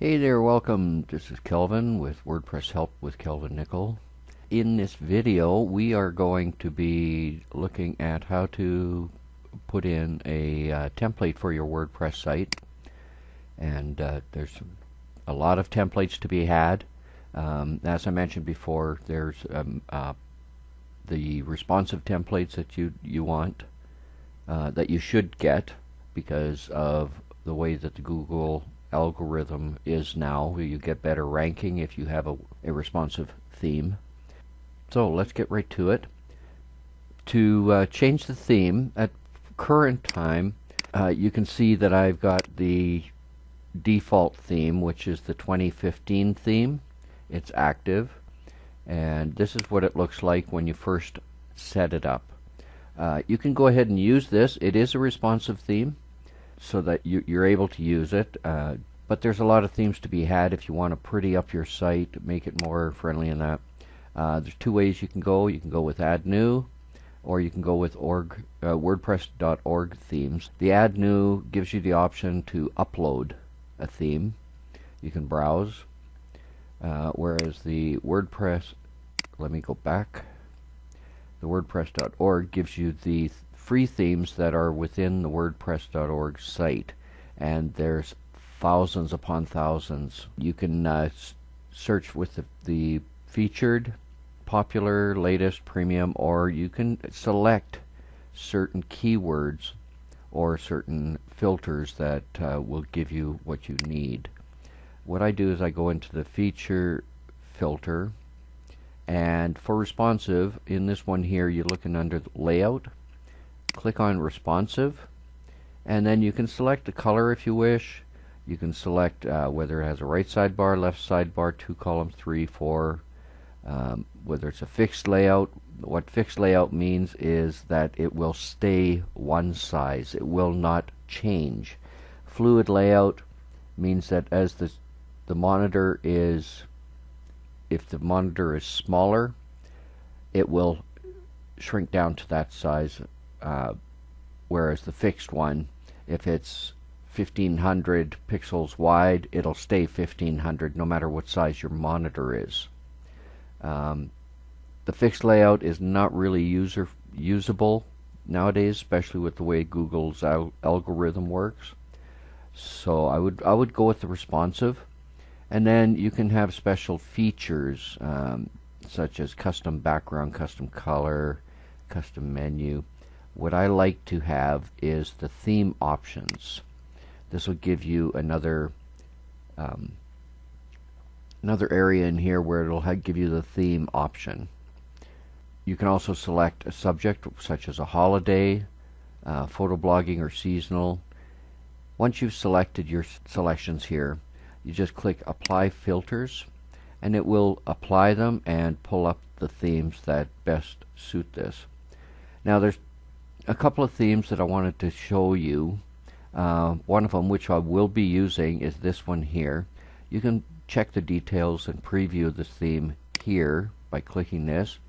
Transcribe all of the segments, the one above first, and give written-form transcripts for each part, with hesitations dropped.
Hey there, welcome. This is Kelvin with WordPress Help with Kelvin Nikkel. In this video, we are going to be looking at how to put in a template for your WordPress site. And there's a lot of templates to be had. As I mentioned before, there's the responsive templates that you want, that you should get because of the way that the Google algorithm is now. You get better ranking if you have a responsive theme. So let's get right to it. To change the theme at current time, you can see that I've got the default theme, which is the 2015 theme. It's active, and this is what it looks like when you first set it up. You can go ahead and use this. It is a responsive theme, so that you're able to use it, but there's a lot of themes to be had if you want to pretty up your site, make it more friendly and that. There's two ways you can go. You can go with Add New, or you can go with WordPress.org themes. The Add New gives you the option to upload a theme. You can browse, whereas the WordPress, let me go back, the WordPress.org gives you the free themes that are within the WordPress.org site, and there's thousands upon thousands. You can search with the featured, popular, latest, premium, or you can select certain keywords or certain filters that will give you what you need. What I do is I go into the feature filter, and for responsive, in this one here, you're looking under the layout. Click on responsive, and then you can select the color if you wish. You can select whether it has a right sidebar, left sidebar, 2 columns, 3, 4, whether it's a fixed layout. What fixed layout means is that it will stay one size. It will not change. Fluid layout means that as the monitor is, if the monitor is smaller, it will shrink down to that size. Whereas the fixed one, if it's 1500 pixels wide, it'll stay 1500 no matter what size your monitor is. The fixed layout is not really usable nowadays, especially with the way Google's algorithm works. So I would go with the responsive, and then you can have special features such as custom background, custom color, custom menu. What I like to have is the theme options. This will give you another area in here where it'll give you the theme option. You can also select a subject such as a holiday, photo blogging, or seasonal. Once you've selected your selections here, you just click Apply Filters, and it will apply them and pull up the themes that best suit this. Now there's a couple of themes that I wanted to show you. One of them, which I will be using, is this one here. You can check the details and preview this theme here by clicking this,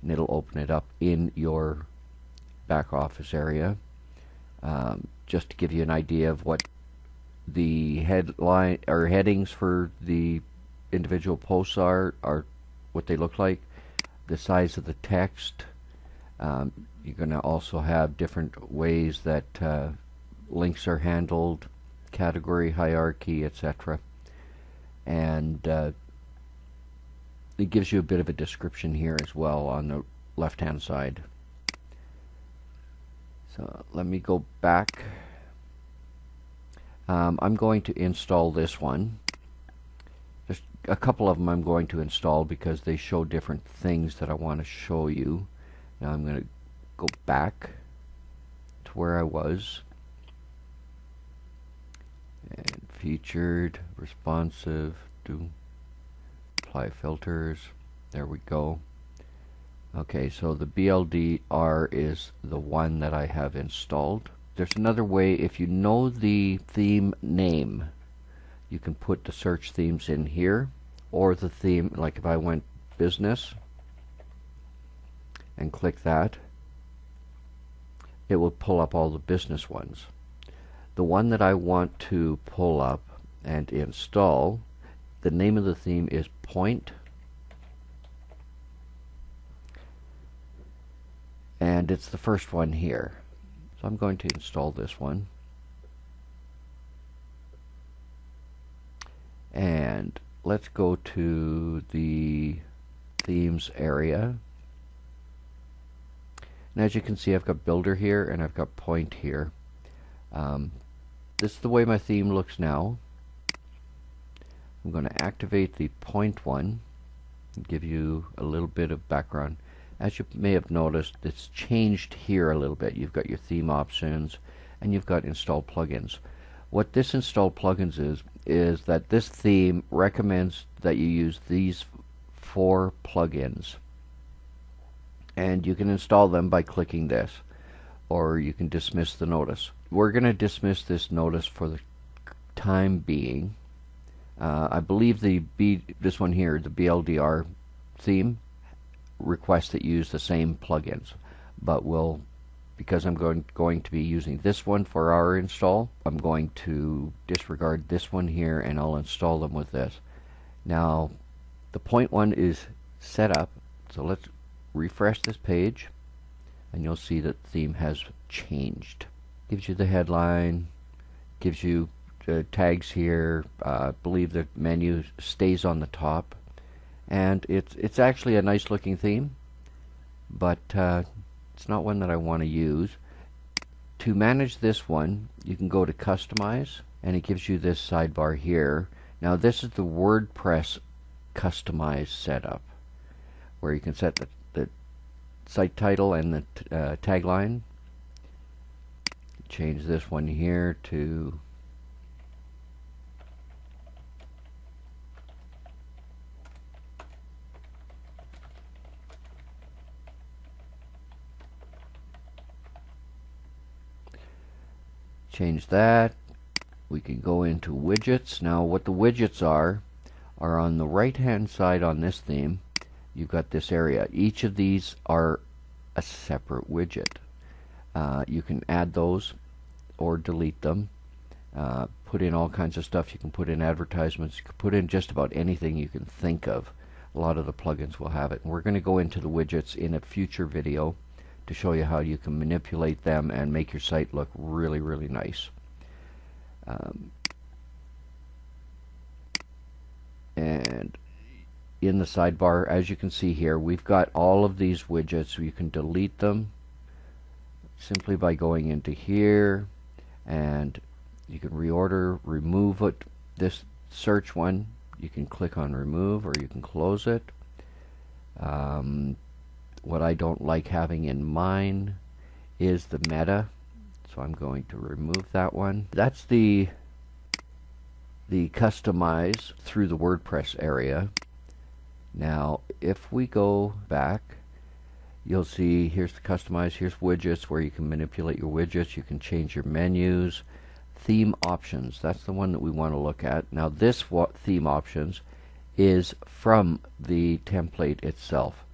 and it'll open it up in your back office area. Just to give you an idea of what the headline or headings for the individual posts are what they look like, the size of the text. You're going to also have different ways that links are handled, category, hierarchy, etc. And it gives you a bit of a description here as well on the left hand side. So let me go back. I'm going to install this one. Just a couple of them I'm going to install because they show different things that I want to show you. Now I'm going to go back to where I was, and featured, responsive, do apply filters. There we go. Okay, so the BLDR is the one that I have installed. There's another way. If you know the theme name, you can put the search themes in here, or the theme, like if I went business and click that, it will pull up all the business ones. The one that I want to pull up and install. The name of the theme is Point, and it's the first one here. So I'm going to install this one. And let's go to the themes area. And as you can see, I've got Builder here and I've got Point here. This is the way my theme looks now. I'm going to activate the Point one and give you a little bit of background. As you may have noticed, it's changed here a little bit. You've got your theme options and you've got install plugins. What this install plugins is that this theme recommends that you use these 4 plugins, and you can install them by clicking this, or you can dismiss the notice. We're going to dismiss this notice for the time being. I believe this one here, the BLDR theme, requests that you use the same plugins, but because I'm going to be using this one for our install, I'm going to disregard this one here and I'll install them with this. Now the Point one is set up, so let's refresh this page and you'll see that the theme has changed. Gives you the headline, gives you tags here. I believe the menu stays on the top, and it's actually a nice looking theme, but it's not one that I want to use. To manage this one, you can go to Customize, and it gives you this sidebar here. Now this is the WordPress Customize setup, where you can set the site title and the tagline. Change this one here to change that. We can go into widgets. Now what the widgets are on the right hand side on this theme. You've got this area. Each of these are a separate widget. You can add those or delete them. Put in all kinds of stuff. You can put in advertisements. You can put in just about anything you can think of. A lot of the plugins will have it. And we're going to go into the widgets in a future video to show you how you can manipulate them and make your site look really, really nice. And in the sidebar, as you can see here, we've got all of these widgets. So you can delete them simply by going into here, and you can reorder, remove it. This search one, you can click on remove or you can close it. What I don't like having in mine is the meta, so I'm going to remove that one. That's the customize through the WordPress area. Now if we go back, you'll see here's the customize, here's widgets where you can manipulate your widgets, you can change your menus. Theme options, that's the one that we want to look at. Now this theme options is from the template itself.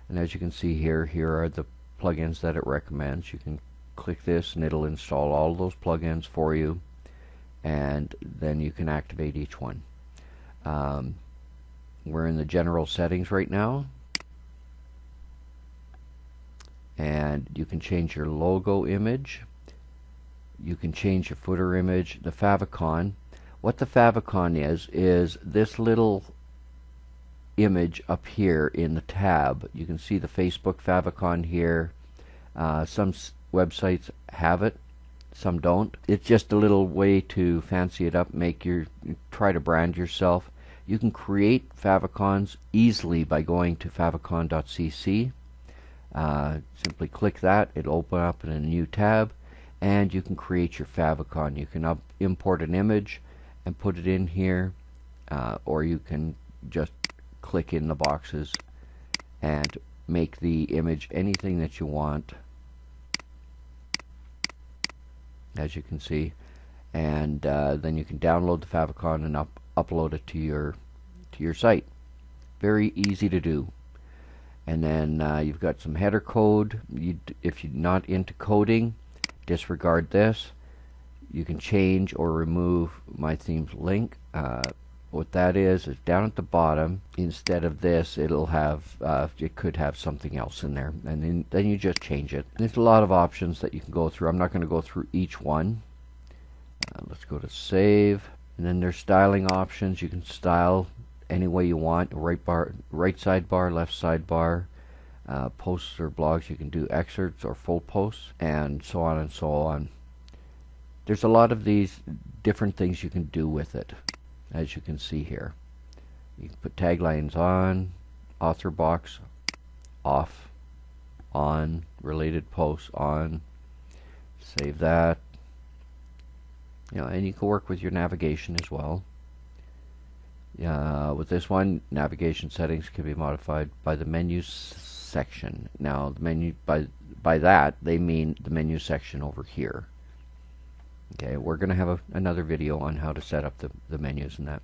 And as you can see here, here are the plugins that it recommends. You can click this and it'll install all those plugins for you, and then you can activate each one. We're in the general settings right now, and you can change your logo image. You can change your footer image, the favicon. What the favicon is this little image up here in the tab. You can see the Facebook favicon here. Some websites have it, some don't. It's just a little way to fancy it up, try to brand yourself. You can create favicons easily by going to favicon.cc. Simply click that, it'll open up in a new tab, and you can create your favicon. You can import an image and put it in here, or you can just click in the boxes and make the image anything that you want, as you can see, and then you can download the favicon and upload it to your site. Very easy to do. And then you've got some header code. If you're not into coding, disregard this. You can change or remove my themes link. What that is down at the bottom, instead of this, it'll have, it could have something else in there, and then you just change it. There's a lot of options that you can go through. I'm not going to go through each one. Let's go to save, and then there's styling options. You can style any way you want. Right sidebar, left sidebar. Posts or blogs, you can do excerpts or full posts, and so on and so on. There's a lot of these different things you can do with it, as you can see here. You can put taglines on, author box off, on, related posts on, save that. And you can work with your navigation as well. With this one, navigation settings can be modified by the menu section. Now, the menu, by that they mean the menu section over here. Okay, we're going to have another video on how to set up the menus and that.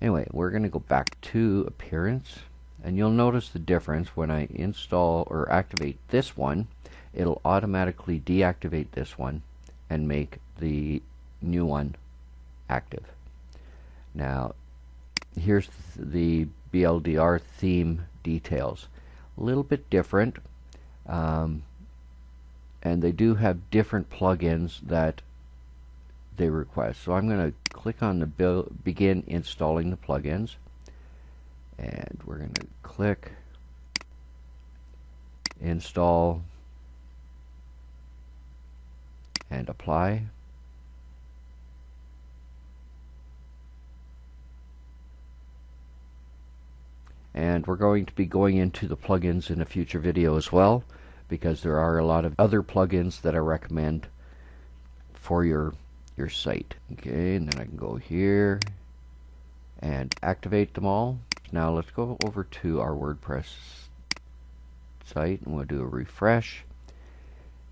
Anyway, we're going to go back to appearance, and you'll notice the difference when I install or activate this one. It'll automatically deactivate this one and make the new one active. Now, here's the BLDR theme details. A little bit different, and they do have different plugins that they request. So I'm going to click on the begin installing the plugins, and we're going to click install and apply. And we're going to be going into the plugins in a future video as well, because there are a lot of other plugins that I recommend for your site. Okay, and then I can go here and activate them all. Now let's go over to our WordPress site, and we'll do a refresh.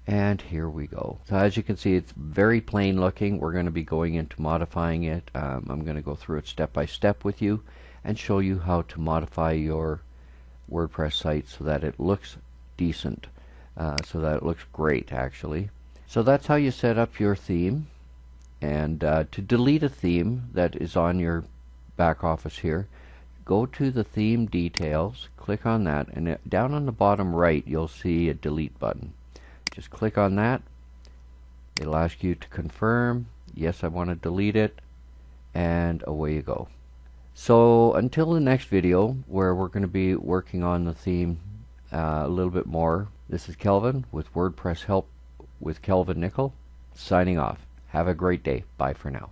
And here we go. So as you can see, it's very plain looking. We're going to be going into modifying it. I'm going to go through it step by step with you and show you how to modify your WordPress site so that it looks decent, so that it looks great actually. So that's how you set up your theme. And to delete a theme that is on your back office here, go to the theme details, click on that, and down on the bottom right you'll see a delete button. Just click on that. It'll ask you to confirm, yes, I want to delete it, and away you go. So until the next video, where we're going to be working on the theme a little bit more, this is Kelvin with WordPress Help with Kelvin Nikkel, signing off. Have a great day. Bye for now.